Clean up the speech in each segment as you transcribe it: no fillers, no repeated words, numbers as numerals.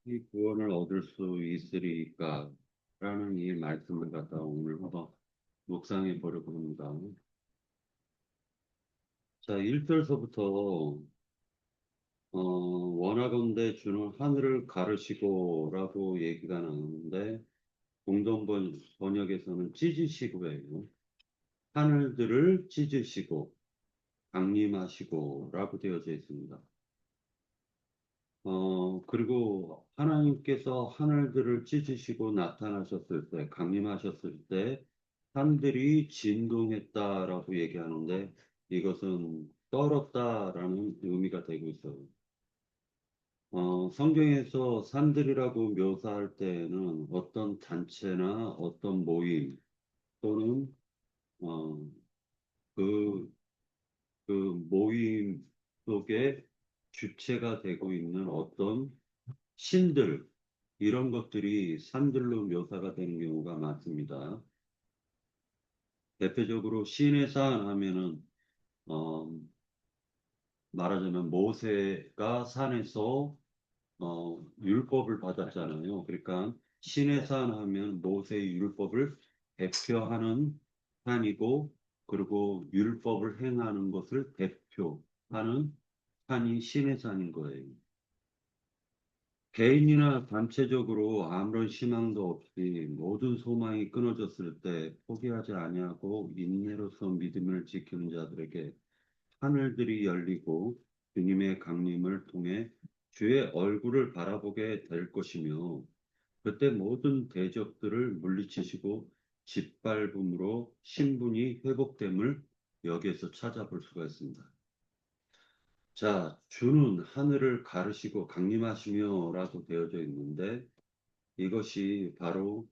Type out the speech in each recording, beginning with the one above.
이 구원을 얻을 수 있으리까? 라는 이 말씀을 갖다 오늘 한번 묵상해 보려고 합니다. 자, 1절서부터 원하건대 주는 하늘을 가르시고 라고 얘기가 나오는데 번역에서는 찢으시고 해요. 하늘들을 찢으시고 강림하시고 라고 되어져 있습니다. 그리고 하나님께서 하늘들을 찢으시고 나타나셨을 때, 강림하셨을 때, 산들이 진동했다라고 얘기하는데, 이것은 떨었다라는 의미가 되고 있어요. 성경에서 산들이라고 묘사할 때에는 어떤 단체나 어떤 모임 또는, 어, 그, 그 모임 속에 주체가 되고 있는 어떤 신들, 이런 것들이 산들로 묘사가 되는 경우가 많습니다. 대표적으로 신의 산 하면은, 어, 말하자면 모세가 산에서, 율법을 받았잖아요. 그러니까 신의 산 하면 모세의 율법을 대표하는 산이고, 그리고 율법을 행하는 것을 대표하는 산이 신의 산인 거예요. 개인이나 단체적으로 아무런 희망도 없이 모든 소망이 끊어졌을 때 포기하지 아니하고 인내로서 믿음을 지키는 자들에게 하늘들이 열리고 주님의 강림을 통해 주의 얼굴을 바라보게 될 것이며 그때 모든 대적들을 물리치시고 짓밟음으로 신분이 회복됨을 여기에서 찾아볼 수가 있습니다. 자, 주는 하늘을 가르시고 강림하시며라고 되어져 있는데 이것이 바로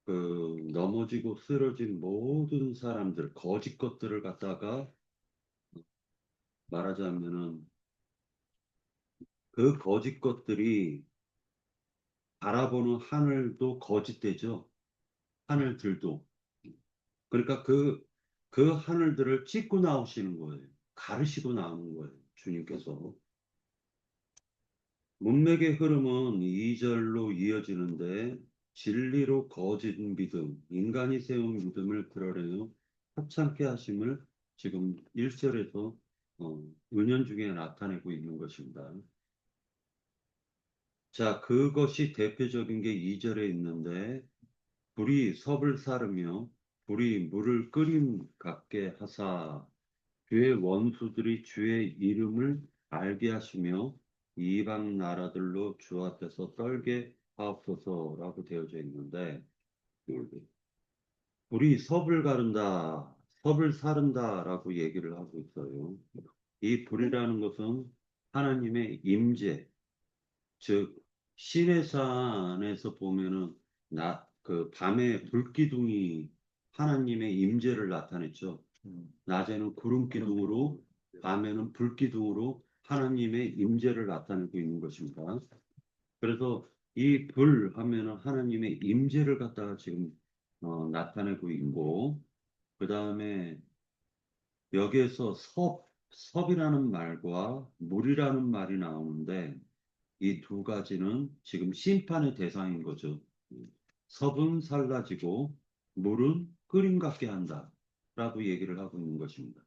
그 넘어지고 쓰러진 모든 사람들, 거짓 것들을 갖다가 말하자면은 그 거짓 것들이 바라보는 하늘도 거짓되죠. 하늘들도. 그러니까 그 하늘들을 찢고 나오시는 거예요. 가르시고 나오는 거예요. 주님께서. 문맥의 흐름은 2절로 이어지는데 진리로 거짓 믿음, 인간이 세운 믿음을 드러내어 합창케 하심을 지금 1절에서 은연중에 나타내고 있는 것입니다. 자, 그것이 대표적인 게 2절에 있는데 불이 섭을 사르며 불이 물을 끓임 같게 하사 주의 원수들이 주의 이름을 알게 하시며 이방 나라들로 주 앞에서 떨게 하옵소서라고 되어져 있는데 불이 섭을 가른다, 섭을 사른다라고 얘기를 하고 있어요. 이 불이라는 것은 하나님의 임재, 즉 시내 산에서 보면은 그 밤에 불기둥이 하나님의 임재를 나타냈죠. 낮에는 구름 기둥으로, 밤에는 불 기둥으로 하나님의 임재를 나타내고 있는 것입니다. 그래서 이 불 하면은 하나님의 임재를 갖다가 지금 나타내고 있고, 그 다음에 여기에서 섭이라는 말과 물이라는 말이 나오는데 이 두 가지는 지금 심판의 대상인 거죠. 섭은 살라지고 물은 끓임 같게 한다. 라고 얘기를 하고 있는 것입니다.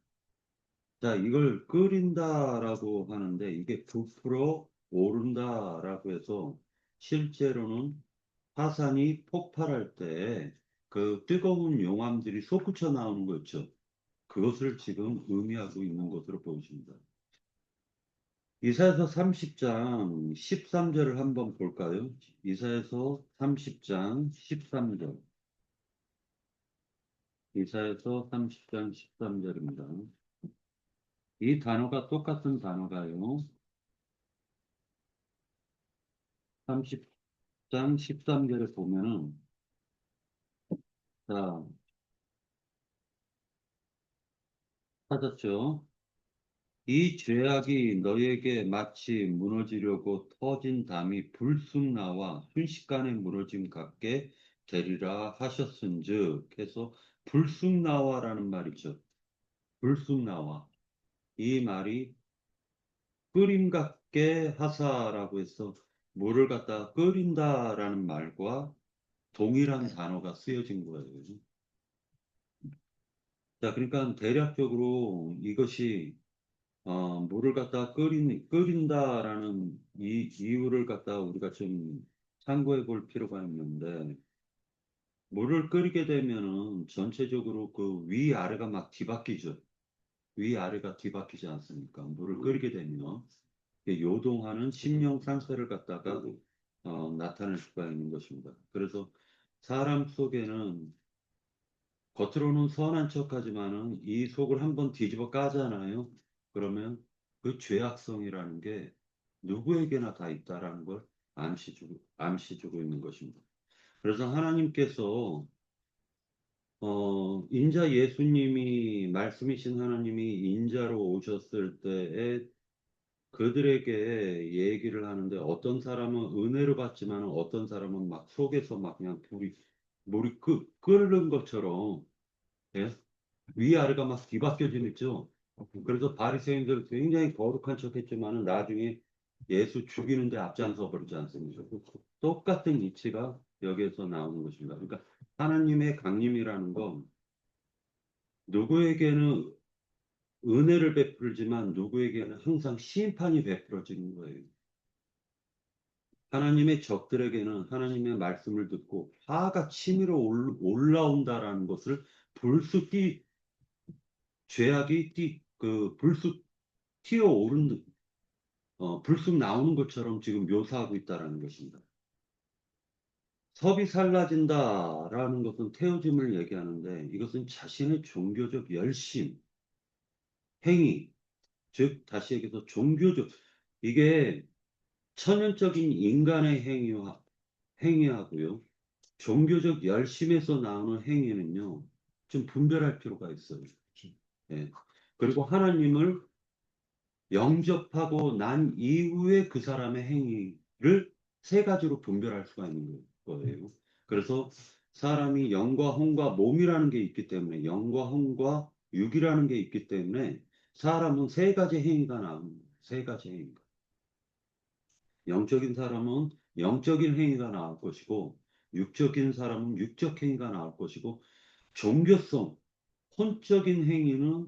자, 이걸 끓인다라고 하는데 이게 부풀어 오른다라고 해서 실제로는 화산이 폭발할 때 그 뜨거운 용암들이 솟구쳐 나오는 거 있죠. 그것을 지금 의미하고 있는 것으로 보여집니다. 이사야서 30장 13절을 한번 볼까요? 이사야서 30장 13절. 이사야서 30장 13절입니다. 이 단어가 똑같은 단어가요. 30장 13절에 보면은, 자, 찾았죠? 이 죄악이 너에게 마치 무너지려고 터진 담이 불쑥 나와 순식간에 무너짐 같게 되리라 하셨은즉 해서 불쑥 나와라는 말이죠. 불쑥 나와. 이 말이 끓임 같게 하사라고 해서 물을 갖다 끓인다라는 말과 동일한 단어가 쓰여진 거예요. 자, 그러니까 대략적으로 이것이 물을 갖다 끓인다라는 이 이유를 갖다 우리가 좀 참고해 볼 필요가 있는데, 물을 끓이게 되면은 전체적으로 그 위아래가 막 뒤바뀌죠. 위아래가 뒤바뀌지 않습니까? 물을 끓이게 되면 이게 요동하는 심령 상태를 갖다가 나타낼 수가 있는 것입니다. 그래서 사람 속에는 겉으로는 선한 척하지만은 이 속을 한번 뒤집어 까잖아요. 그러면 그 죄악성이라는 게 누구에게나 다 있다라는 걸 암시주고 있는 것입니다. 그래서 하나님께서 인자 예수님이 말씀이신 하나님이 인자로 오셨을 때에 그들에게 얘기를 하는데 어떤 사람은 은혜를 받지만 어떤 사람은 막 속에서 막 그냥 물이 끓는 것처럼 예? 위아래가 막 뒤바뀌어지죠. 그래서 바리새인들 굉장히 거룩한 척했지만은 나중에 예수 죽이는데 앞장서 버리지 않습니까? 똑같은 이치가 여기에서 나오는 것입니다. 그러니까 하나님의 강림이라는 건 누구에게는 은혜를 베풀지만 누구에게는 항상 심판이 베풀어지는 거예요. 하나님의 적들에게는 하나님의 말씀을 듣고 화가 치밀어 올라온다라는 것을 불쑥 죄악이 불쑥 튀어오른, 불쑥 나오는 것처럼 지금 묘사하고 있다라는 것입니다. 섭이 살라진다라는 것은 태어짐을 얘기하는데 이것은 자신의 종교적 열심, 행위, 즉 다시 얘기해서 종교적 이게 천연적인 인간의 행위하고요. 종교적 열심에서 나오는 행위는요. 좀 분별할 필요가 있어요. 예. 그리고 하나님을 영접하고 난 이후에 그 사람의 행위를 세 가지로 분별할 수가 있는 거예요. 그래서 사람이 영과 혼과 몸이라는 게 있기 때문에 영과 혼과 육이라는 게 있기 때문에 사람은 세 가지 행위가 나옵니다. 세 가지 행위가. 영적인 사람은 영적인 행위가 나올 것이고 육적인 사람은 육적 행위가 나올 것이고 종교성, 혼적인 행위는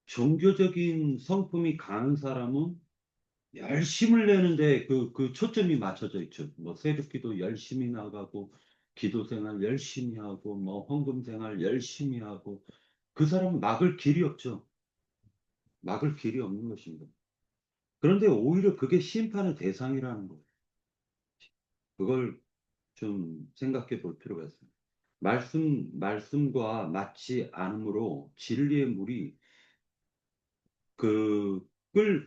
종교적인 성품이 강한 사람은 열심을 내는데 그 초점이 맞춰져 있죠. 뭐 새벽기도 열심히 나가고 기도 생활 열심히 하고 뭐 헌금 생활 열심히 하고 그 사람은 막을 길이 없죠. 막을 길이 없는 것입니다. 그런데 오히려 그게 심판의 대상이라는 거예요. 그걸 좀 생각해 볼 필요가 있습니다. 말씀과 맞지 않으므로 진리의 물이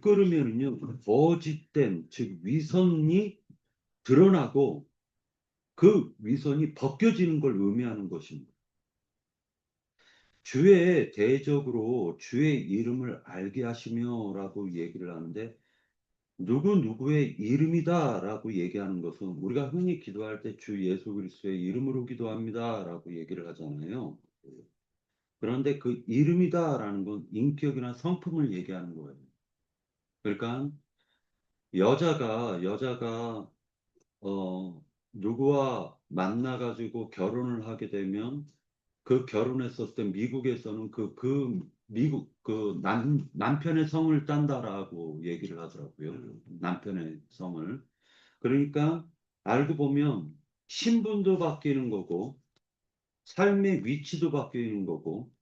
끓으면은요, 거짓된, 즉, 위선이 드러나고 그 위선이 벗겨지는 걸 의미하는 것입니다. 주의 대적으로 주의 이름을 알게 하시며라고 얘기를 하는데 누구의 이름이다라고 얘기하는 것은 우리가 흔히 기도할 때 주 예수 그리스도의 이름으로 기도합니다라고 얘기를 하잖아요. 그런데 그 이름이다라는 건 인격이나 성품을 얘기하는 거예요. 그러니까 여자가 누구와 만나가지고 결혼을 하게 되면 그 결혼했을 때 미국에서는 남편의 성을 딴다라고 얘기를 하더라고요. 남편의 성을. 그러니까 알고 보면 신분도 바뀌는 거고 삶의 위치도 바뀌는 거고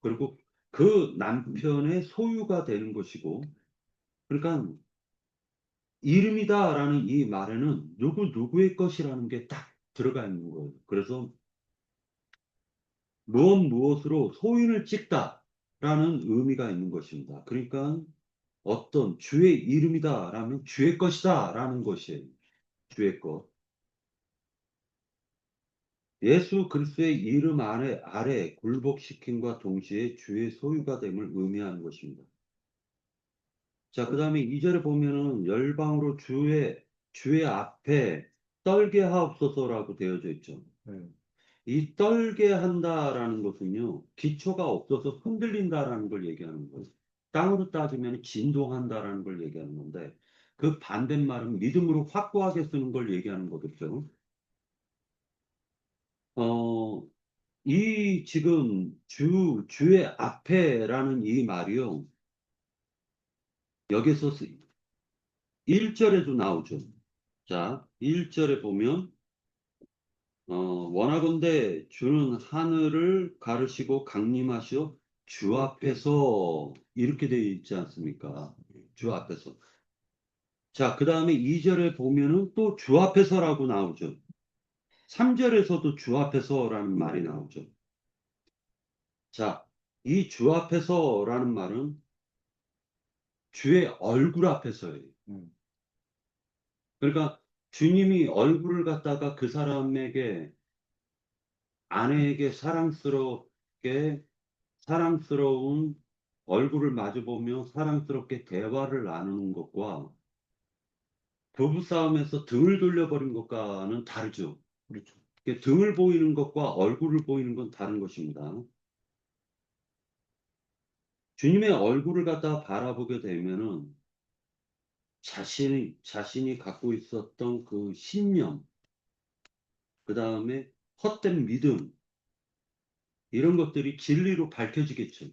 그리고 그 남편의 소유가 되는 것이고 그러니까 이름이다라는 이 말에는 누구의 것이라는 게 딱 들어가 있는 거예요. 그래서 무엇으로 소인을 찍다라는 의미가 있는 것입니다. 그러니까 어떤 주의 이름이다라면 주의 것이다라는 것이에요. 주의 것. 예수 그리스도의 이름 아래 굴복시킴과 동시에 주의 소유가 됨을 의미하는 것입니다. 자, 그 다음에 2절에 보면은 열방으로 주의 앞에 떨게 하옵소서라고 되어져 있죠. 이 떨게 한다라는 것은요, 기초가 없어서 흔들린다라는 걸 얘기하는 거예요. 땅으로 따지면 진동한다라는 걸 얘기하는 건데, 그 반대말은 믿음으로 확고하게 쓰는 걸 얘기하는 거겠죠. 어, 이 지금 주의 앞에라는 이 말이요. 여기서 1절에도 나오죠. 자, 1절에 보면, 원하건대 주는 하늘을 가르시고 강림하시어 주 앞에서 이렇게 되어 있지 않습니까? 주 앞에서. 자, 그 다음에 2절에 보면은 또 주 앞에서라고 나오죠. 3절에서도 주 앞에서라는 말이 나오죠. 자, 이 주 앞에서라는 말은 주의 얼굴 앞에서예요. 그러니까 주님이 얼굴을 갖다가 그 사람에게, 아내에게 사랑스러운 얼굴을 마주보며 사랑스럽게 대화를 나누는 것과 부부싸움에서 등을 돌려버린 것과는 다르죠. 그렇죠. 등을 보이는 것과 얼굴을 보이는 건 다른 것입니다. 주님의 얼굴을 갖다가 바라보게 되면은 자신이 갖고 있었던 그 신념, 그 다음에 헛된 믿음, 이런 것들이 진리로 밝혀지겠죠.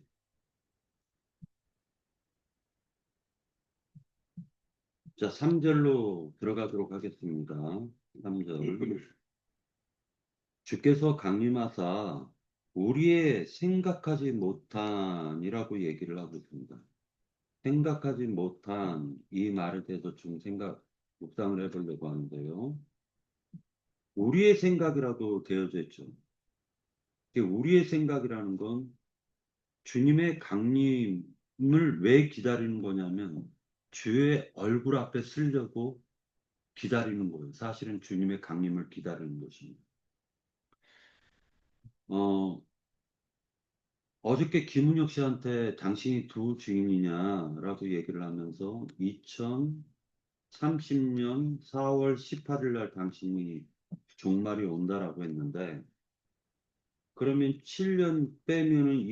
자, 3절로 들어가도록 하겠습니다. 3절. 주께서 강림하사 우리의 생각하지 못한이라고 얘기를 하고 있습니다. 생각하지 못한 이 말에 대해서 좀 묵상을 해보려고 하는데요. 우리의 생각이라고 되어져 있죠. 우리의 생각이라는 건 주님의 강림을 왜 기다리는 거냐면 주의 얼굴 앞에 쓰려고 기다리는 거예요. 사실은 주님의 강림을 기다리는 것입니다. 어저께 김은혁 씨한테 당신이 두 주인이냐라고 얘기를 하면서 2030년 4월 18일 날 당신이 종말이 온다라고 했는데, 그러면 7년 빼면은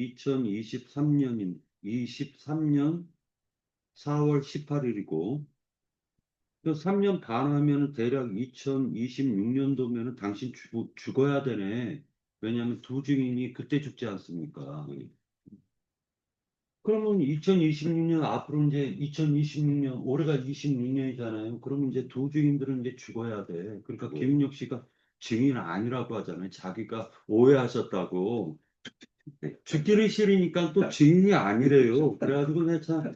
23년 4월 18일이고, 그 3년 반 하면은 대략 2026년도면은 당신 죽어야 되네. 왜냐하면 두 증인이 그때 죽지 않습니까? 그러면 2026년 앞으로 이제 2026년 올해가 26년이잖아요. 그러면 이제 두 증인들은 이제 죽어야 돼. 그러니까 김인혁 씨가 증인 아니라고 하잖아요. 자기가 오해하셨다고. 죽기는 싫으니까 또 증인이 아니래요. 그래가지고 내가 참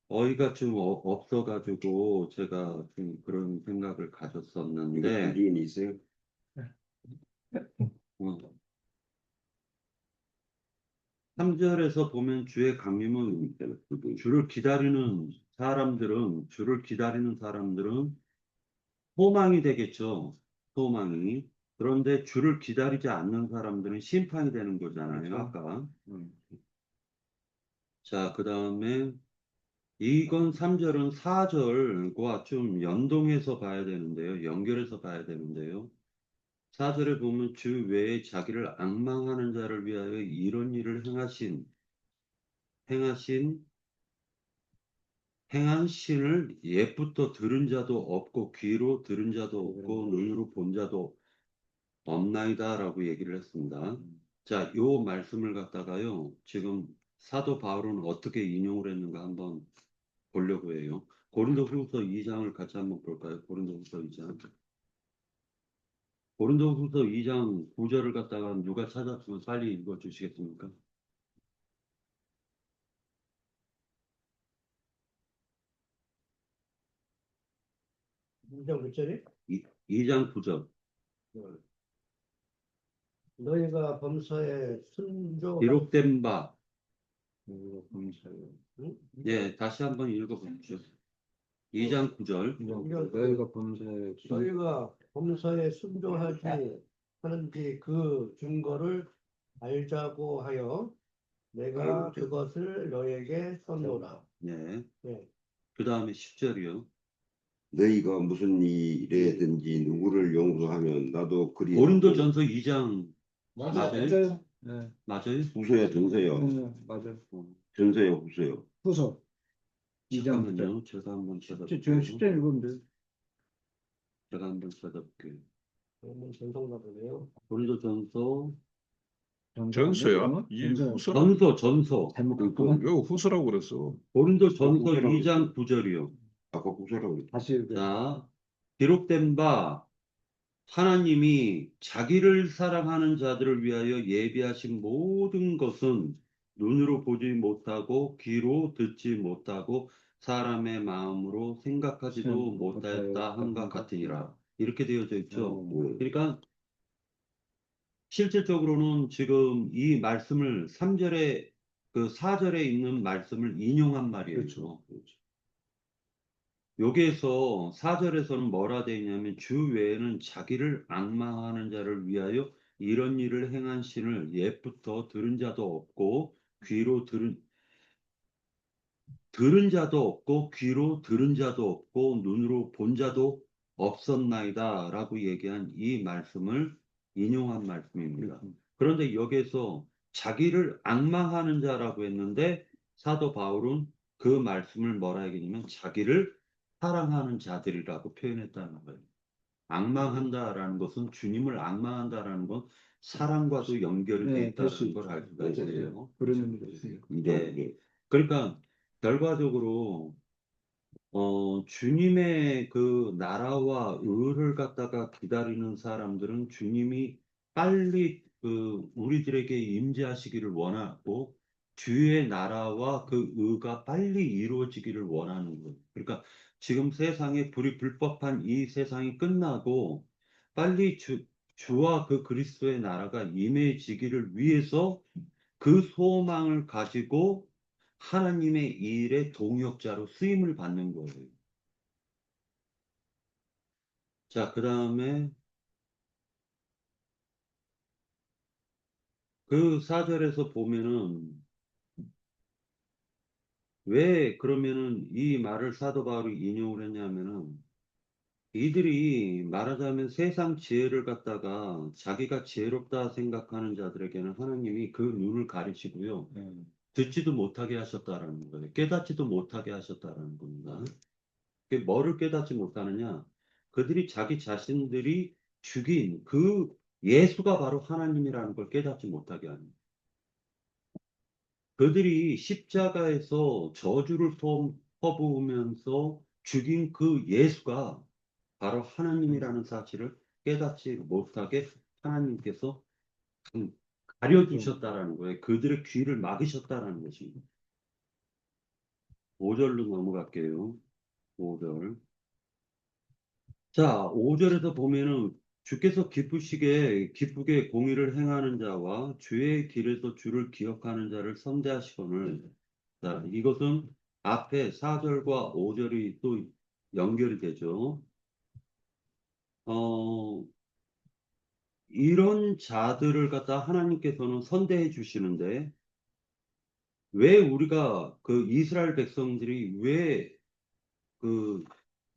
어이가 좀 없어가지고 제가 좀 그런 생각을 가졌었는데, 주인이 있어요. 어, 3절에서 보면 주의 강림은 주를 기다리는 사람들은 소망이 되겠죠. 소망이. 그런데 주를 기다리지 않는 사람들은 심판이 되는 거잖아요. 그렇죠. 아까. 자, 그 다음에 이건 3절은 4절과 좀 연동해서 봐야 되는데요. 연결해서 봐야 되는데요. 4절에 보면 주 외에 자기를 앙망하는 자를 위하여 이런 일을 행하신 행한 신을 옛부터 들은 자도 없고 귀로 들은 자도 없고 눈으로 본 자도 없나이다라고 얘기를 했습니다. 자, 요 말씀을 갖다가요. 지금 사도 바울은 어떻게 인용을 했는가 한번 보려고 해요. 고린도후서 2장을 같이 한번 볼까요? 고린도후서 2장. 고린도후서 2장 9절을 갖다가 누가 찾았으면 빨리 읽어 주시겠습니까? 2장 9절이 2장 9절. 너희가 범사에 순종한 기록된 바. 범사에 응? 예, 다시 한번 읽어 보십시오. 2장 9절. 너희가 범사에 너희가 범사에 순종하지 하는지 그 증거를 알자고 하여 내가 그것을 너에게 썼노라. 네. 네. 그 다음에 10절이요. 너희가 무슨 일에든지 누구를 용서하면 나도 그리 고린도전서 2장 맞아요? 맞아요. 네. 맞아요? 후서야 전서요. 네, 맞아요. 전서요 후서요. 후서. 잠깐만요. 제가 한번 제가 찾아볼게요. 10장 읽으면 돼. 제가 한번 찾아볼게요. 그러면 전성가 보네요. 고린도전서 전서야? 이 후서? 전서 잘못 그, 봤구나. 요 후서라고 그랬어. 고린도전서 후서라고 2장 9절이요. 아까 구조라고 그랬지. 다시 읽어요. 자, 기록된 바 하나님이 자기를 사랑하는 자들을 위하여 예비하신 모든 것은 눈으로 보지 못하고 귀로 듣지 못하고 사람의 마음으로 생각하지도 못하였다 함과 같으니라. 이렇게 되어져 있죠. 그러니까 실질적으로는 지금 이 말씀을 3절에 그 4절에 있는 말씀을 인용한 말이에요. 그렇죠. 여기에서 4절에서는 뭐라 되어 있냐면 주 외에는 자기를 악망하는 자를 위하여 이런 일을 행한 신을 옛부터 들은 자도 없고 귀로 들은 자도 없고 귀로 들은 자도 없고 눈으로 본 자도 없었나이다 라고 얘기한 이 말씀을 인용한 말씀입니다. 그런데 여기에서 자기를 악망하는 자라고 했는데 사도 바울은 그 말씀을 뭐라 얘기냐면 자기를 사랑하는 자들이라고 표현했다는 거예요. 악망한다라는 것은 주님을 악망한다라는 건 사랑과도 연결이 돼 네, 될수 있다는 걸 알 수가 있죠. 있어요. 그런 의미가 있습니다. 네. 그러니까 결과적으로 주님의 그 나라와 의를 갖다가 기다리는 사람들은 주님이 빨리 그 우리들에게 임재하시기를 원하고 주의 나라와 그 의가 빨리 이루어지기를 원하는 거예요. 그러니까 지금 세상에 불이 불법한 이 세상이 끝나고 빨리 주와 그 그리스도의 나라가 임해지기를 위해서 그 소망을 가지고 하나님의 일의 동역자로 쓰임을 받는 거예요. 자, 그 다음에 그 4절에서 보면은 왜 그러면은 이 말을 사도 바울이 인용을 했냐면은 이들이 말하자면 세상 지혜를 갖다가 자기가 지혜롭다 생각하는 자들에게는 하나님이 그 눈을 가리시고요. 듣지도 못하게 하셨다라는 거예요. 깨닫지도 못하게 하셨다라는 겁니다. 그게 뭐를 깨닫지 못하느냐? 그들이 자기 자신들이 죽인 그 예수가 바로 하나님이라는 걸 깨닫지 못하게 하는 거예요. 그들이 십자가에서 저주를 퍼부으면서 죽인 그 예수가 바로 하나님이라는 사실을 깨닫지 못하게 하나님께서 가려두셨다라는 거예요. 그들의 귀를 막으셨다라는 것입니다. 5절로 넘어갈게요. 5절. 자, 5절에서 보면은 주께서 기쁘게 공의를 행하는 자와 주의 길에서 주를 기억하는 자를 선대하시거늘. 자, 이것은 앞에 4절과 5절이 또 연결이 되죠. 이런 자들을 갖다 하나님께서는 선대해 주시는데 왜 우리가 그 이스라엘 백성들이 왜 그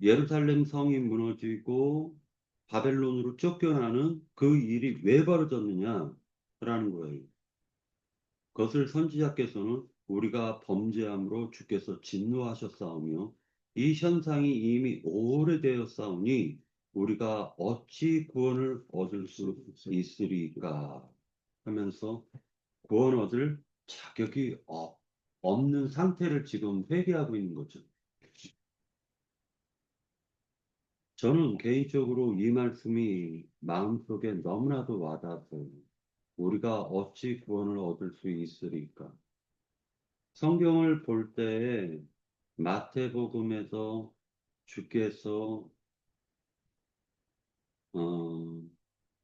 예루살렘 성이 무너지고 바벨론으로 쫓겨나는 그 일이 왜 벌어졌느냐라는 거예요. 그것을 선지자께서는 우리가 범죄함으로 주께서 진노하셨사오며 이 현상이 이미 오래되었사오니 우리가 어찌 구원을 얻을 수 있으리까 하면서 구원 얻을 자격이 없는 상태를 지금 회개하고 있는 거죠. 저는 개인적으로 이 말씀이 마음속에 너무나도 와닿았어요. 우리가 어찌 구원을 얻을 수 있으리까? 성경을 볼 때에 마태복음에서 주께서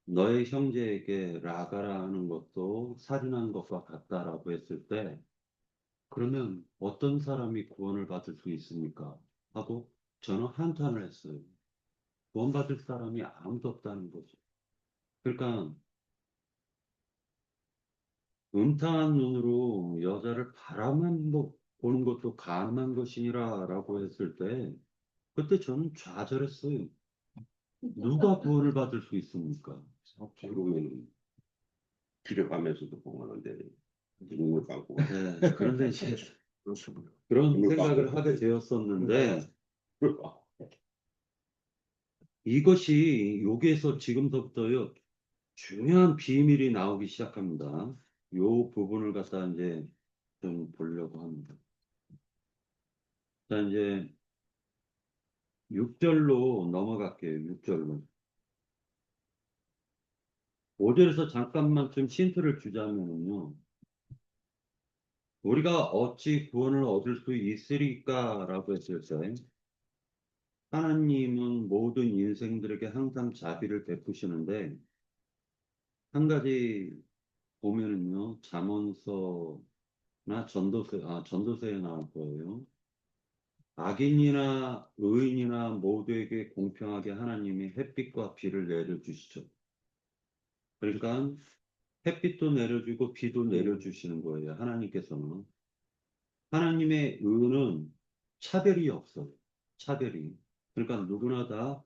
너의 형제에게 라가라 하는 것도 살인한 것과 같다라고 했을 때 그러면 어떤 사람이 구원을 받을 수 있습니까? 하고 저는 한탄을 했어요. 구원받을 사람이 아무도 없다는 거죠. 그러니까 음탕한 눈으로 여자를 바라만 보는 것도 가늠한 것이니라 라고 했을 때 그때 저는 좌절했어요. 누가 구원을 받을 수 있습니까? 그러면 길을 가면서도 보는데 눈을 감고 네, 그런데 이제 그렇습니다. 그런 그러니까. 생각을 하게 되었었는데 이것이 여기에서 지금서부터요 중요한 비밀이 나오기 시작합니다. 요 부분을 갖다 이제 좀 보려고 합니다. 자, 이제 6절로 넘어갈게요. 6절로. 5절에서 잠깐만 좀 힌트를 주자면요. 우리가 어찌 구원을 얻을 수 있으리까라고 했을 때 하나님은 모든 인생들에게 항상 자비를 베푸시는데 한 가지 보면은요. 잠언서나 전도서에 나올 거예요. 악인이나 의인이나 모두에게 공평하게 하나님이 햇빛과 비를 내려주시죠. 그러니까 햇빛도 내려주고 비도 내려주시는 거예요. 하나님께서는. 하나님의 의는 차별이 없어요. 차별이. 그러니까 누구나 다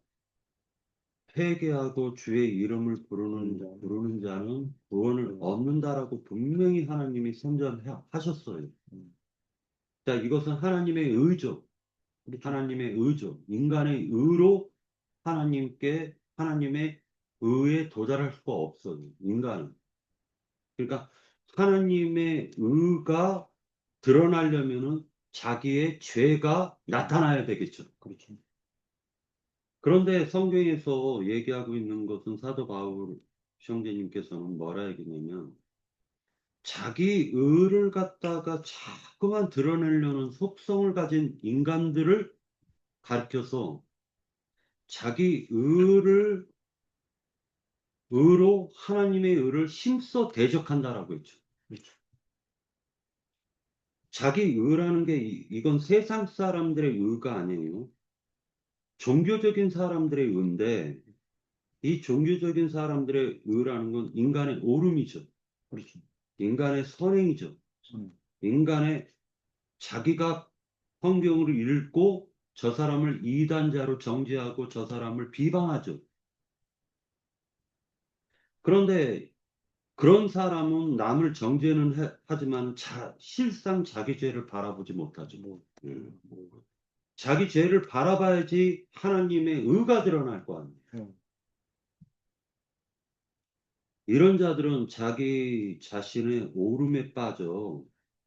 회개하고 주의 이름을 부르는 자는 구원을 얻는다라고 분명히 하나님이 선전하셨어요. 자, 이것은 하나님의 의죠. 하나님의 의죠. 인간의 의로 하나님의 의에 도달할 수가 없어요. 인간은. 그러니까 하나님의 의가 드러나려면은 자기의 죄가 나타나야 되겠죠. 그렇죠. 그런데 성경에서 얘기하고 있는 것은 사도 바울 형제님께서는 뭐라 얘기냐면 자기 의를 갖다가 자꾸만 드러내려는 속성을 가진 인간들을 가르쳐서 자기 의로 하나님의 의를 힘써 대적한다라고 했죠. 그렇죠. 자기 의라는 게 이건 세상 사람들의 의가 아니에요. 종교적인 사람들의 의인데 이 종교적인 사람들의 의라는 건 인간의 옳음이죠. 그렇죠. 인간의 선행이죠. 음. 인간의 자기가 성경을 읽고 저 사람을 이단자로 정죄하고 저 사람을 비방하죠. 그런데 그런 사람은 남을 정죄는 하지만 실상 자기 죄를 바라보지 못하죠. 자기 죄를 바라봐야지 하나님의 의가 드러날 거 아니에요. 이런 자들은 자기 자신의 오름에 빠져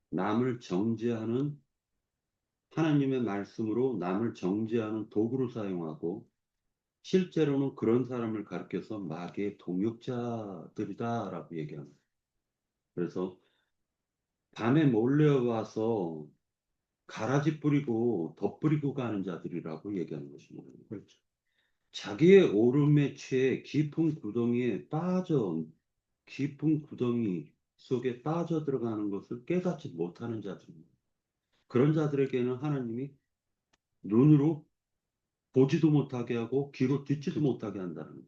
남을 정죄하는 하나님의 말씀으로 남을 정죄하는 도구로 사용하고 실제로는 그런 사람을 가리켜서 마귀의 동역자들이다라고 얘기합니다. 그래서 밤에 몰래 와서 가라지 뿌리고 덧뿌리고 가는 자들이라고 얘기하는 것입니다. 그렇죠. 자기의 오름에 취해 깊은 구덩이 속에 빠져 들어가는 것을 깨닫지 못하는 자들입니다. 그런 자들에게는 하나님이 눈으로 보지도 못하게 하고 귀로 듣지도 못하게 한다는 거예요.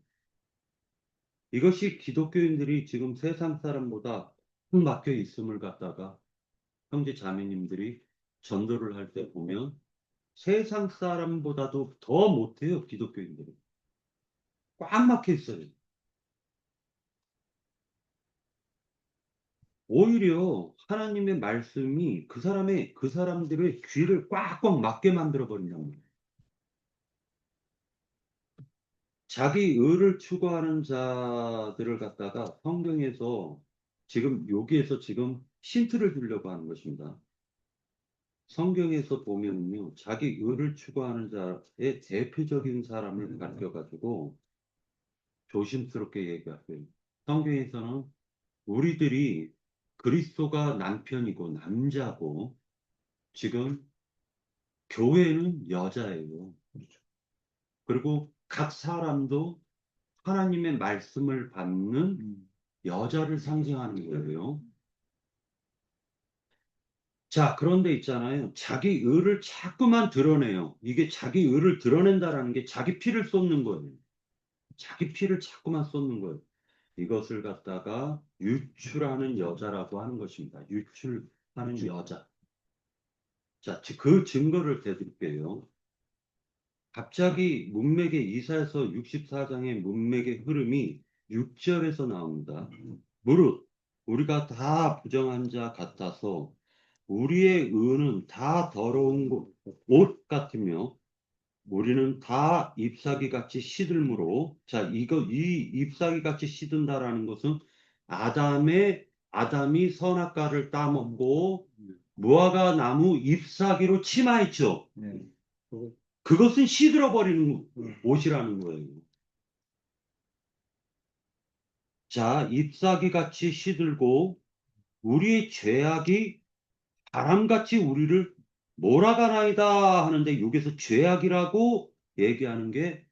이것이 기독교인들이 지금 세상 사람보다 흠 막혀 있음을 갖다가 형제 자매님들이 전도를 할 때 보면 세상 사람보다도 더 못해요. 기독교인들이. 꽉 막혀 있어요. 오히려 하나님의 말씀이 그 사람들의 귀를 꽉꽉 막게 만들어 버린다는 거예요. 자기 의를 추구하는 자들을 갖다가 성경에서 여기에서 지금 힌트를 주려고 하는 것입니다. 성경에서 보면요, 자기 의를 추구하는 자의 대표적인 사람을 가르쳐가지고 조심스럽게 얘기하세요. 성경에서는 우리들이 그리스도가 남편이고 남자고 지금 교회는 여자예요. 그리고 각 사람도 하나님의 말씀을 받는 여자를 상징하는 거예요. 자, 그런데 있잖아요. 자기 의를 자꾸만 드러내요. 이게 자기 의를 드러낸다라는 게 자기 피를 쏟는 거예요. 자기 피를 자꾸만 쏟는 거예요. 이것을 갖다가 유출하는 여자라고 하는 것입니다. 유출하는 여자. 자, 그 증거를 대드릴게요. 갑자기 문맥의 이사야서 64장의 문맥의 흐름이 6절에서 나옵니다. 무릇 우리가 다 부정한 자 같아서 우리의 의는 다 더러운 옷 같으며 우리는 다 잎사귀 같이 시들므로. 자, 이 잎사귀 같이 시든다라는 것은 아담이 선악과를 따먹고 무화과 나무 잎사귀로 치마했죠. 네. 그것은 시들어 버리는 옷이라는 거예요. 자, 잎사귀 같이 시들고 우리의 죄악이 바람같이 우리를 몰아가나이다 하는데, 여기서 죄악이라고 얘기하는 게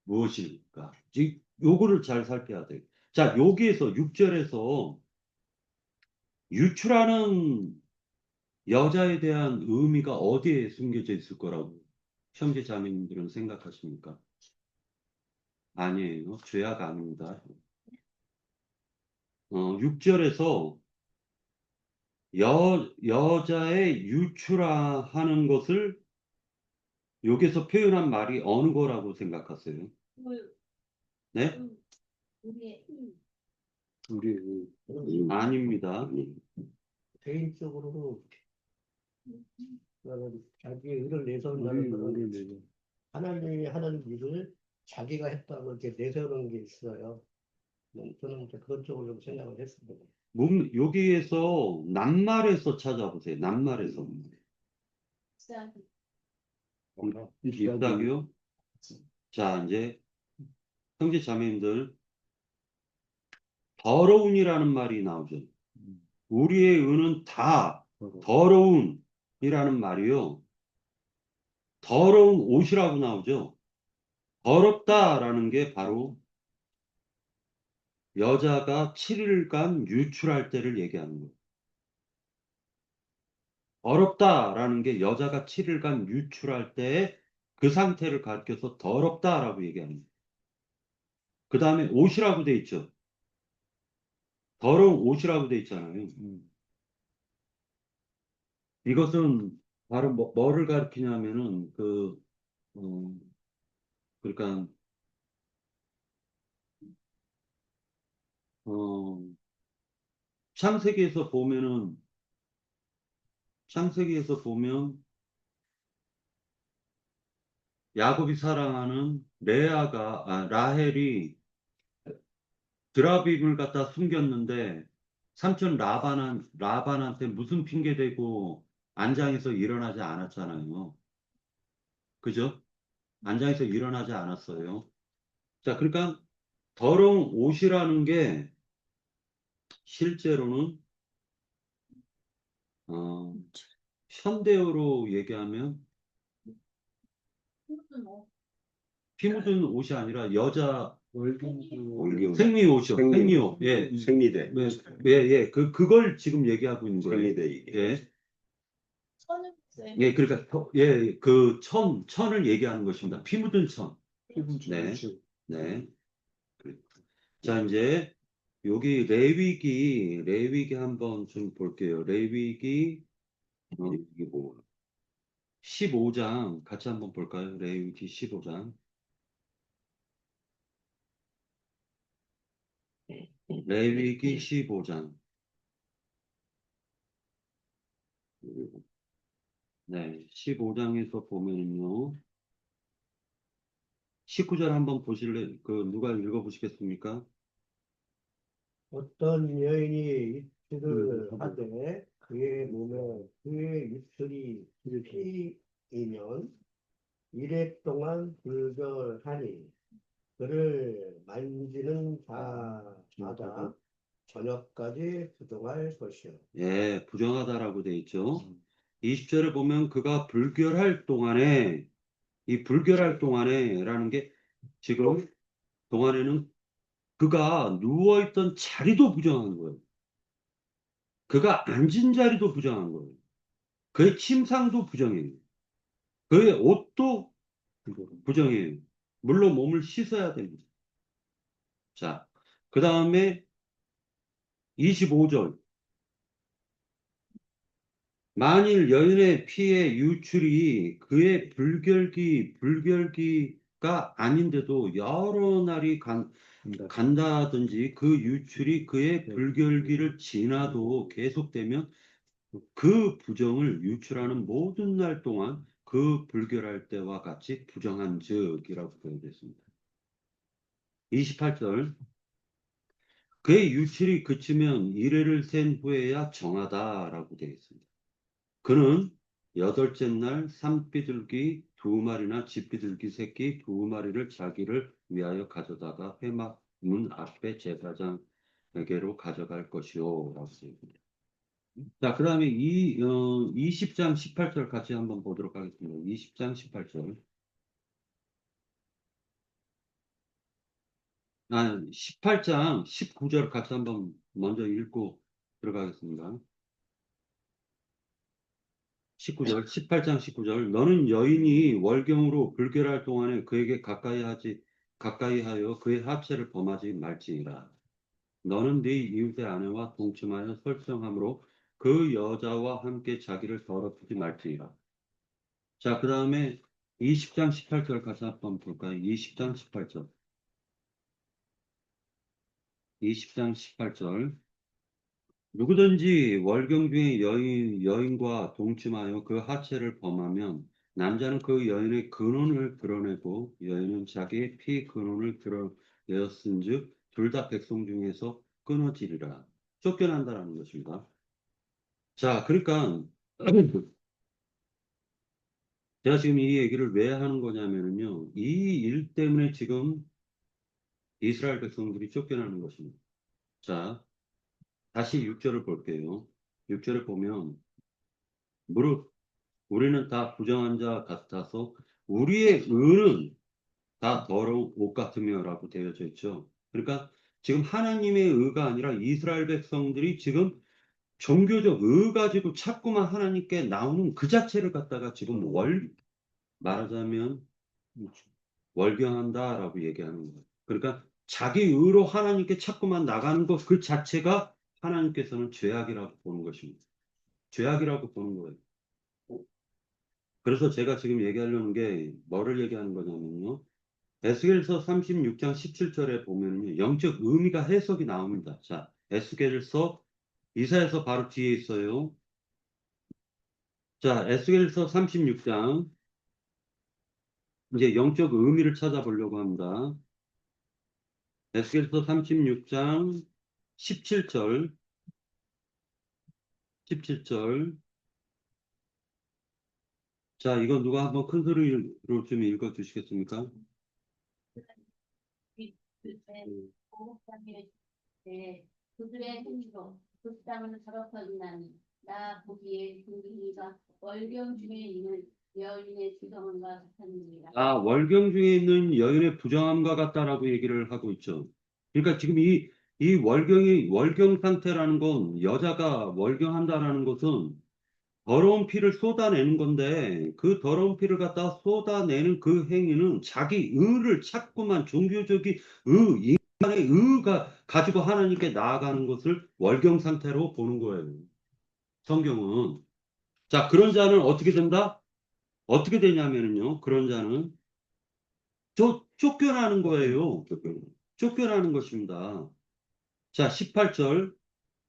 무엇일까? 즉, 요거를 잘 살펴야 돼요. 자, 여기에서 6절에서 유추라는 여자에 대한 의미가 어디에 숨겨져 있을 거라고 형제 자매님들은 생각하십니까? 아니에요. 죄악 아닙니다. 6절에서 여자의 유추라하는 것을 여기서 표현한 말이 어느 거라고 생각하세요? 네? 우리 아닙니다. 개인적으로 나는 자기의 의를 내세운다는 것은 하나님이 하는 일을 자기가 했다고 이렇게 내세우는 게 있어요. 저는 이제 그런 쪽으로 좀 생각을 했습니다. 여기에서 낱말에서 찾아보세요. 낱말에서. 잎사귀요? 자, 이제 형제 자매님들, 더러운이라는 말이 나오죠. 우리의 의는 다 더러운이라는 말이요. 더러운 옷이라고 나오죠. 더럽다라는 게 바로 여자가 7일간 유출할 때를 얘기하는 거예요. 더럽다라는 게 여자가 7일간 유출할 때 그 상태를 가리켜서 더럽다라고 얘기하는 거예요. 그 다음에 옷이라고 돼 있죠. 더러운 옷이라고 돼 있잖아요. 이것은 바로 뭐를 가리키냐면은 그러니까 어, 창세기에서 보면 야곱이 사랑하는 라헬이 드라빔을 갖다 숨겼는데 삼촌 라반한테 무슨 핑계 대고 안장에서 일어나지 않았잖아요. 그죠? 안장에서 일어나지 않았어요. 자, 그러니까 더러운 옷이라는 게 실제로는 현대어로 얘기하면 피 묻은 옷이 아니라 여자 생리옷이요. 생리옷. 예. 생리대. 예. 그걸 지금 얘기하고 있는 거예요. 생리대 이게. 예. 예, 그러니까 그 천을 얘기하는 것입니다. 피 묻은 천. 네. 네. 자, 이제 여기 레위기 한번 좀 볼게요. 레위기 이게 뭐 15장 같이 한번 볼까요? 레위기 15장. 레위기 15장. 네, 15장에서 보면요. 19절 한번 보실래? 누가 읽어보시겠습니까? 어떤 여인이 입술을 하되 그의 몸에 그의 입술이 피이면 이래 동안 불결하니 그를 만지는 자마다 저녁까지 부정할 것이요. 예, 부정하다라고 돼 있죠. 20절에 보면 그가 불결할 동안에, 이 불결할 동안에라는 게 지금 동안에는 그가 누워있던 자리도 부정한 거예요. 그가 앉은 자리도 부정한 거예요. 그의 침상도 부정해요. 그의 옷도 부정해요. 물론 몸을 씻어야 됩니다. 자, 그 다음에 25절. 만일 여인의 피의 유출이 그의 불결기가 아닌데도 여러 날이 간다든지 그 유출이 그의 불결기를 지나도 계속되면 그 부정을 유출하는 모든 날 동안 그 불결할 때와 같이 부정한 즉이라고 되어있습니다. 28절 그의 유출이 그치면 이레를 센 후에야 정하다라고 되어 있습니다. 그는 여덟째 날 산비둘기 2마리나 집비둘기 새끼 2마리를 자기를 위하여 가져다가 회막 문 앞에 제사장에게로 가져갈 것이요 라고 되어 있습니다. 자, 그 다음에 20장 18절 같이 한번 보도록 하겠습니다. 20장 18절. 18장 19절 같이 한번 먼저 읽고 들어가겠습니다. 19절, 18장 19절. 너는 여인이 월경으로 불결할 동안에 그에게 가까이 하여 그의 합체를 범하지 말지니라. 너는 네 이웃의 아내와 동침하여 설성함으로 그 여자와 함께 자기를 더럽히지 말지니라. 자, 그 다음에 20장 18절 같이 한번 볼까요? 20장 18절. 20장 18절. 누구든지 월경 중에 여인과 동침하여 그 하체를 범하면 남자는 그 여인의 근원을 드러내고 여인은 자기의 피 근원을 드러내었은즉 둘 다 백성 중에서 끊어지리라. 쫓겨난다라는 것입니다. 자, 그러니까 제가 지금 이 얘기를 왜 하는 거냐면요. 이 일 때문에 지금 이스라엘 백성들이 쫓겨나는 것입니다. 자, 다시 6절을 볼게요. 6절을 보면 무릇 우리는 다 부정한 자 같아서 우리의 의는 다 더러운 옷 같으며 라고 되어져 있죠. 그러니까 지금 하나님의 의가 아니라 이스라엘 백성들이 지금 종교적 의 가지고 자꾸만 하나님께 나오는 그 자체를 갖다가 지금 말하자면 월경한다라고 얘기하는 거예요. 그러니까 자기 의로 하나님께 자꾸만 나가는 것 그 자체가 하나님께서는 죄악이라고 보는 것입니다. 죄악이라고 보는 거예요. 그래서 제가 지금 얘기하려는 게 뭐를 얘기하는 거냐면요. 에스겔서 36장 17절에 보면요. 영적 의미가 해석이 나옵니다. 자, 에스겔서 이사야서 바로 뒤에 있어요. 자, 에스겔서 36장 이제 영적 의미를 찾아보려고 합니다. 에스겔서 36장 17절 17절 자, 이거 누가 한번 큰 소리로 좀 읽어 주시겠습니까? 그들의 행위로 그 땅을 더럽혀지나니 나 보기에 그 행위가 월경 중에 있는 여인의 지성과 같았느니라. 아, 월경 중에 있는 여인의 부정함과 같다라고 얘기를 하고 있죠. 그러니까 지금 이 월경 상태라는 건 여자가 월경한다라는 것은 더러운 피를 쏟아내는 건데 그 더러운 피를 갖다 쏟아내는 그 행위는 자기 의를 자꾸만 종교적인 인간의 의가 가지고 하나님께 나아가는 것을 월경 상태로 보는 거예요. 성경은. 자, 그런 자는 어떻게 된다? 어떻게 되냐면요. 그런 자는 쫓겨나는 거예요. 쫓겨나는 것입니다. 자, 18절.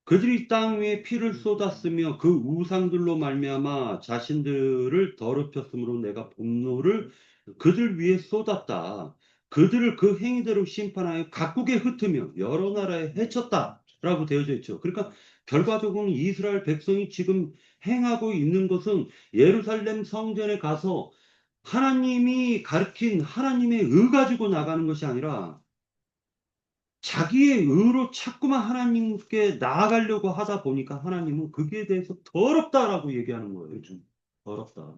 그들이 땅 위에 피를 쏟았으며 그 우상들로 말미암아 자신들을 더럽혔으므로 내가 분노를 그들 위에 쏟았다. 그들을 그 행위대로 심판하여 각국에 흩으며 여러 나라에 해쳤다라고 되어져 있죠. 그러니까 결과적으로는 이스라엘 백성이 지금 행하고 있는 것은 예루살렘 성전에 가서 하나님이 가르친 하나님의 의 가지고 나가는 것이 아니라 자기의 의로 자꾸만 하나님께 나아가려고 하다 보니까 하나님은 거기에 대해서 더럽다라고 얘기하는 거예요. 좀 더럽다.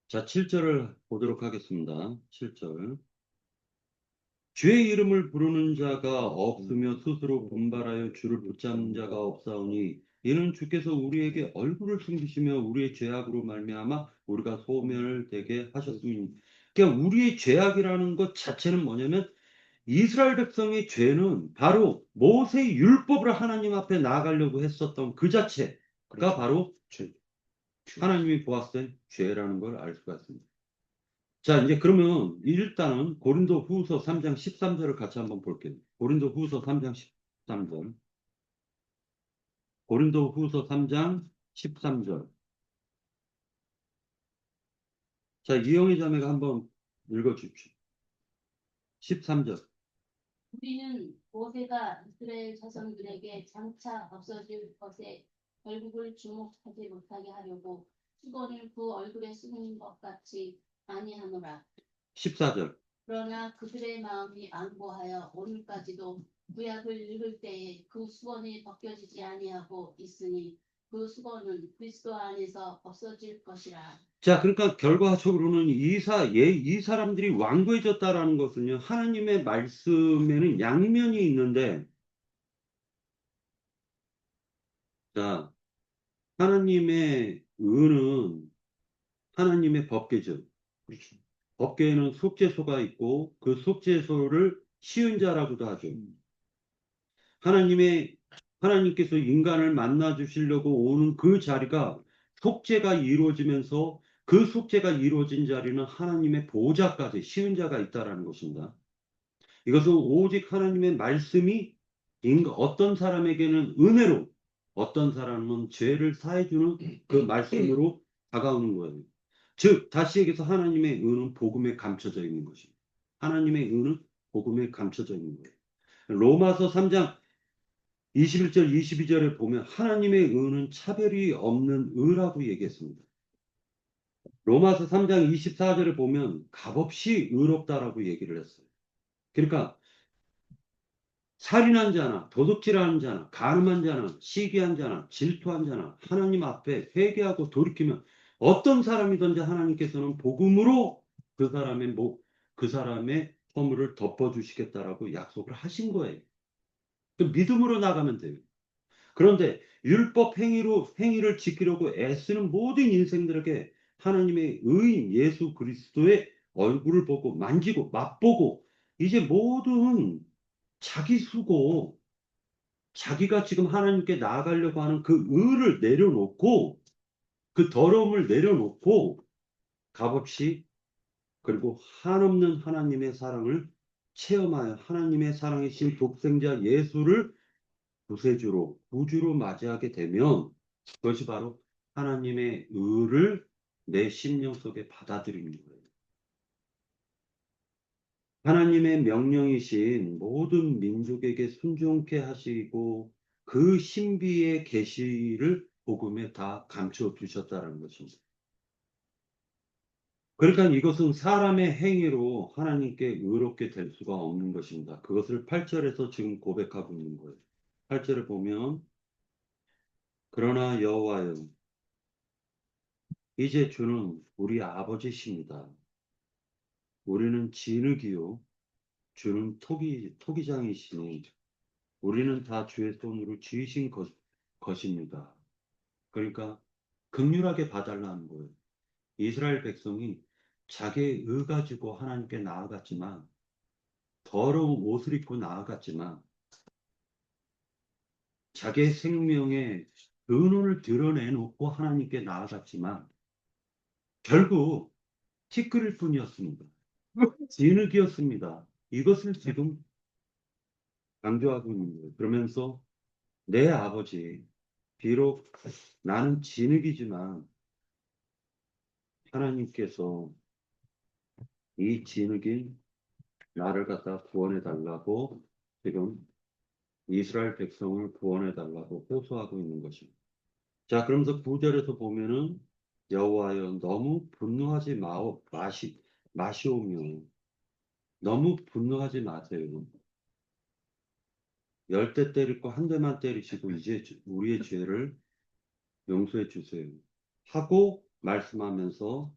자, 7절을 보도록 하겠습니다. 7절. 주의 이름을 부르는 자가 없으며 스스로 분발하여 주를 붙잡는 자가 없사오니 이는 주께서 우리에게 얼굴을 숨기시며 우리의 죄악으로 말미암아 우리가 소멸되게 하셨습니다. 그러니까 우리의 죄악이라는 것 자체는 뭐냐면 이스라엘 백성의 죄는 바로 모세의 율법을 하나님 앞에 나아가려고 했었던 그 자체가 바로 하나님이 보았을 때 죄라는 걸 알 수가 있습니다. 자, 이제 그러면 일단은 고린도 후서 3장 13절을 같이 한번 볼게요. 고린도 후서 3장 13절. 고린도후서 3장 13절. 자, 이영희 자매가 한번 읽어주십시오. 13절. 우리는 모세가 이스라엘 자손들에게 장차 없어질 것에 결국을 주목하지 못하게 하려고 수건을 그 얼굴에 쓰는 것 같이 아니하노라. 14절. 그러나 그들의 마음이 안고하여 오늘까지도 구약을 읽을 때에 그 수건이 벗겨지지 아니하고 있으니 그 수건은 그리스도 안에서 없어질 것이라. 자, 그러니까 결과적으로는 이 사람들이 완고해졌다라는 것은요, 하나님의 말씀에는 양면이 있는데, 자, 하나님의 의는 하나님의 법궤죠. 법궤에는 속죄소가 있고, 그 속죄소를 시은 자라고도 하죠. 하나님께서 인간을 만나 주시려고 오는 그 자리가 속죄가 이루어지면서 그 속죄가 이루어진 자리는 하나님의 보호자까지 시은 자가 있다라는 것입니다. 이것은 오직 하나님의 말씀이 어떤 사람에게는 은혜로, 어떤 사람은 죄를 사해주는 그 말씀으로 다가오는 거예요. 즉, 다시 얘기해서 하나님의 은은 복음에 감춰져 있는 것입니다. 하나님의 은은 복음에 감춰져 있는 거예요. 로마서 3장 21절, 22절에 보면 하나님의 의는 차별이 없는 의라고 얘기했습니다. 로마서 3장 24절에 보면 값없이 의롭다라고 얘기를 했어요. 그러니까 살인한 자나 도둑질하는 자나 간음한 자나 시기한 자나 질투한 자나 하나님 앞에 회개하고 돌이키면 어떤 사람이든지 하나님께서는 복음으로 그 사람의 허물을 덮어주시겠다라고 약속을 하신 거예요. 그 믿음으로 나가면 돼요. 그런데 율법 행위를 지키려고 애쓰는 모든 인생들에게 하나님의 의인 예수 그리스도의 얼굴을 보고 만지고 맛보고 이제 모든 자기 수고, 자기가 지금 하나님께 나아가려고 하는 그 의를 내려놓고 그 더러움을 내려놓고 값없이 그리고 한없는 하나님의 사랑을 체험하여 하나님의 사랑이신 독생자 예수를 구세주로, 구주로 맞이하게 되면 그것이 바로 하나님의 의를 내 심령 속에 받아들이는 거예요. 하나님의 명령이신 모든 민족에게 순종케 하시고 그 신비의 계시를 복음에 다 감춰 두셨다는 것입니다. 그러니까 이것은 사람의 행위로 하나님께 의롭게 될 수가 없는 것입니다. 그것을 8절에서 지금 고백하고 있는 거예요. 8절에 보면 그러나 여호와여 이제 주는 우리 아버지십니다. 우리는 진흙이요 주는 토기장이시니 우리는 다 주의 손으로 지으신 것입니다. 그러니까 긍휼하게 봐달라는 거예요. 이스라엘 백성이 자기의 의 가지고 하나님께 나아갔지만 더러운 옷을 입고 나아갔지만 자기의 생명의 근원을 드러내놓고 하나님께 나아갔지만 결국 티끌일 뿐이었습니다. 진흙이었습니다. 이것을 지금 강조하고 있는 거예요. 그러면서 내 아버지, 비록 나는 진흙이지만 하나님께서 이 진흙인 나를 갖다 구원해 달라고 지금 이스라엘 백성을 구원해 달라고 호소하고 있는 것입니다. 자, 그러면서 9절에서 보면은 여호와여 너무 분노하지 마시오며 너무 분노하지 마세요. 10대 때릴 거 한 대만 때리시고 이제 우리의 죄를 용서해 주세요. 하고 말씀하면서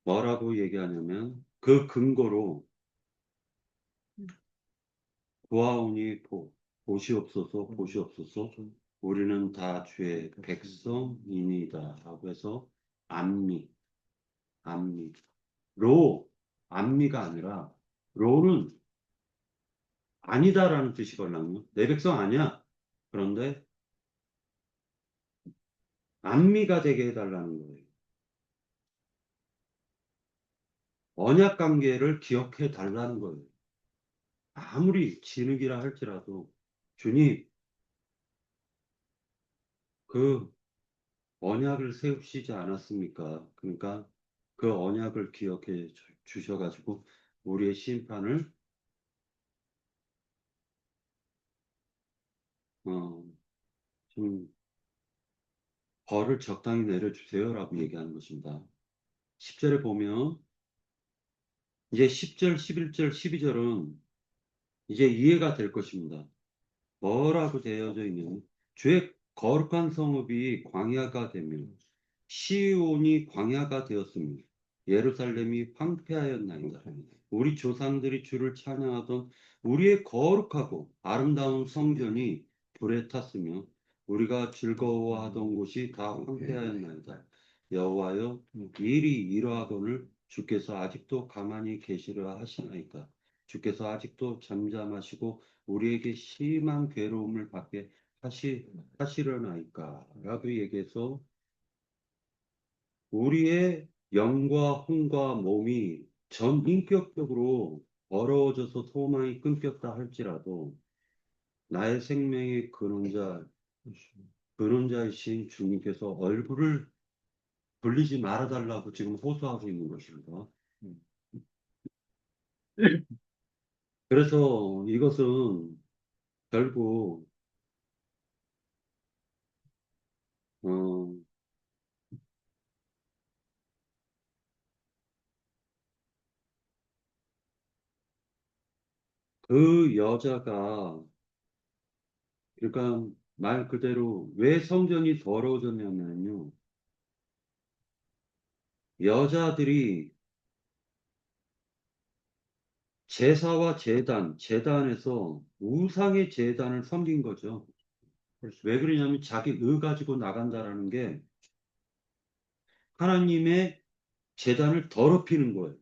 뭐라고 얘기하냐면 그 근거로 보아오니 보시옵소서 우리는 다 주의 백성이니이다 라고 해서 안미 안미가 아니라 로는 아니다라는 뜻이거든요. 내 백성 아니야. 그런데 안미가 되게 해달라는 거예요. 언약 관계를 기억해 달라는 거예요. 아무리 진흙이라 할지라도 주님 그 언약을 세우시지 않았습니까? 그러니까 그 언약을 기억해 주셔가지고 우리의 심판을 어, 좀 벌을 적당히 내려주세요라고 얘기하는 것입니다. 10절에 보면 이제 10절, 11절, 12절은 이제 이해가 될 것입니다. 뭐라고 되어져 있냐면 주의 거룩한 성읍이 광야가 되며 시온이 광야가 되었습니다. 예루살렘이 황폐하였나이다. 우리 조상들이 주를 찬양하던 우리의 거룩하고 아름다운 성전이 불에 탔으며 우리가 즐거워하던 곳이 다 황폐하였나이다. 여호와여 일이 이러하거늘 주께서 아직도 가만히 계시려 하시나이까. 주께서 아직도 잠잠하시고 우리에게 심한 괴로움을 받게 하시려나이까 라고 얘기해서 우리의 영과 혼과 몸이 전 인격적으로 더러워져서 소망이 끊겼다 할지라도 나의 생명의 근원자이신 주님께서 얼굴을 돌리지 말아달라고 지금 호소하고 있는 것입니다. 그래서 이것은 결국 어, 그 여자가 그러니까 말 그대로 왜 성전이 더러워졌냐면요. 여자들이 제사와 제단에서 우상의 제단을 섬긴 거죠. 왜 그러냐면 자기 의 가지고 나간다라는 게 하나님의 제단을 더럽히는 거예요.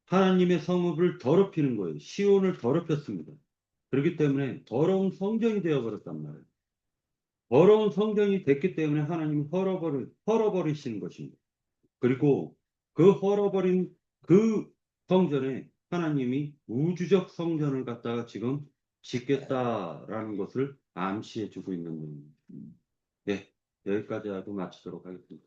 하나님의 성읍을 더럽히는 거예요. 시온을 더럽혔습니다. 그렇기 때문에 더러운 성전이 되어버렸단 말이에요. 더러운 성전이 됐기 때문에 하나님이 헐어버리시는 것입니다. 그리고 그 헐어버린 그 성전에 하나님이 우주적 성전을 갖다가 지금 짓겠다라는 것을 암시해 주고 있는 겁니다. 네, 여기까지 하고 마치도록 하겠습니다.